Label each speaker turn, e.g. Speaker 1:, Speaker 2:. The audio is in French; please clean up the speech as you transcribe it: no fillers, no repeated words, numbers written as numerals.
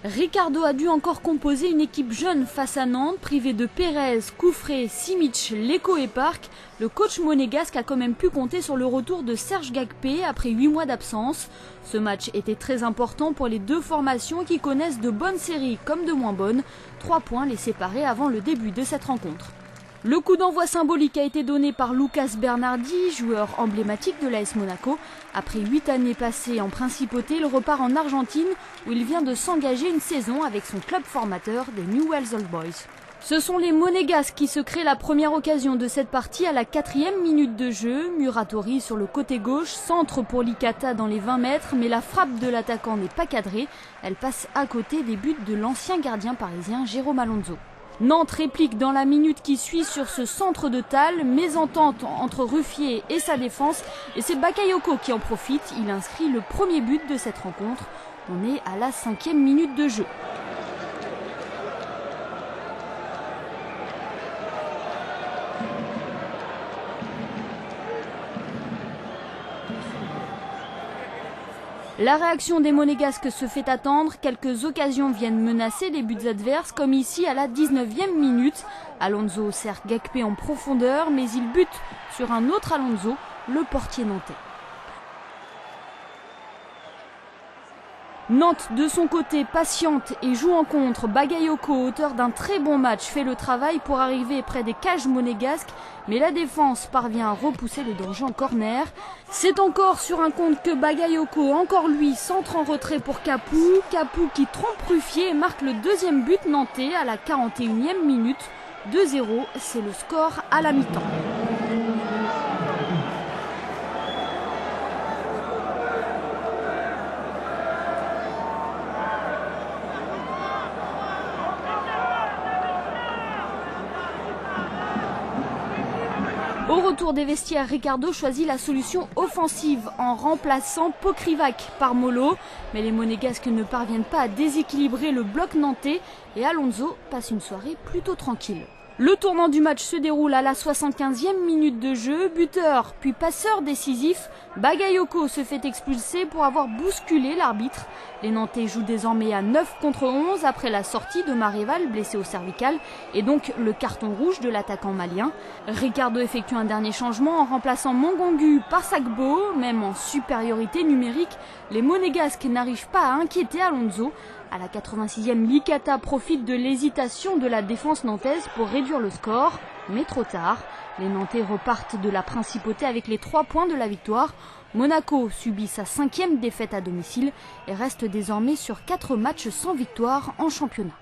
Speaker 1: Ricardo a dû encore composer une équipe jeune face à Nantes, privée de Pérez, Koufré, Simic, Leko et Park. Le coach monégasque a quand même pu compter sur le retour de Serge Gakpé après 8 mois d'absence. Ce match était très important pour les deux formations qui connaissent de bonnes séries comme de moins bonnes. 3 points les séparaient avant le début de cette rencontre. Le coup d'envoi symbolique a été donné par Lucas Bernardi, joueur emblématique de l'AS Monaco. Après 8 années passées en principauté, il repart en Argentine où il vient de s'engager une saison avec son club formateur des Newell's Old Boys. Ce sont les Monégasques qui se créent la première occasion de cette partie à la 4e minute de jeu. Muratori sur le côté gauche, centre pour Licata dans les 20 mètres, mais la frappe de l'attaquant n'est pas cadrée. Elle passe à côté des buts de l'ancien gardien parisien Jérôme Alonso. Nantes réplique dans la minute qui suit sur ce centre de Tall, mésentente entre Ruffier et sa défense, et c'est Bakayoko qui en profite. Il inscrit le premier but de cette rencontre. On est à la 5e minute de jeu. La réaction des Monégasques se fait attendre, quelques occasions viennent menacer les buts adverses, comme ici à la 19e minute. Alonso sert Gakpé en profondeur, mais il bute sur un autre Alonso, le portier nantais. Nantes, de son côté, patiente et joue en contre. Bakayoko, auteur d'un très bon match, fait le travail pour arriver près des cages monégasques, mais la défense parvient à repousser le danger en corner. C'est encore sur un contre que Bakayoko, encore lui, centre en retrait pour Capou. Capou qui trompe Ruffier et marque le deuxième but nantais à la 41e minute. 2-0, c'est le score à la mi-temps. Au retour des vestiaires, Ricardo choisit la solution offensive en remplaçant Pokrivac par Molo. Mais les Monégasques ne parviennent pas à déséquilibrer le bloc nantais et Alonso passe une soirée plutôt tranquille. Le tournant du match se déroule à la 75e minute de jeu. Buteur puis passeur décisif, Bakayoko se fait expulser pour avoir bousculé l'arbitre. Les Nantais jouent désormais à 9 contre 11 après la sortie de Maréval blessé au cervical et donc le carton rouge de l'attaquant malien. Ricardo effectue un dernier changement en remplaçant Mongongu par Sagbo. Même en supériorité numérique, les Monégasques n'arrivent pas à inquiéter Alonso. À la 86e, Licata profite de l'hésitation de la défense nantaise pour réduire le score, mais trop tard. Les Nantais repartent de la principauté avec les 3 points de la victoire. Monaco subit sa 5e défaite à domicile et reste désormais sur 4 matchs sans victoire en championnat.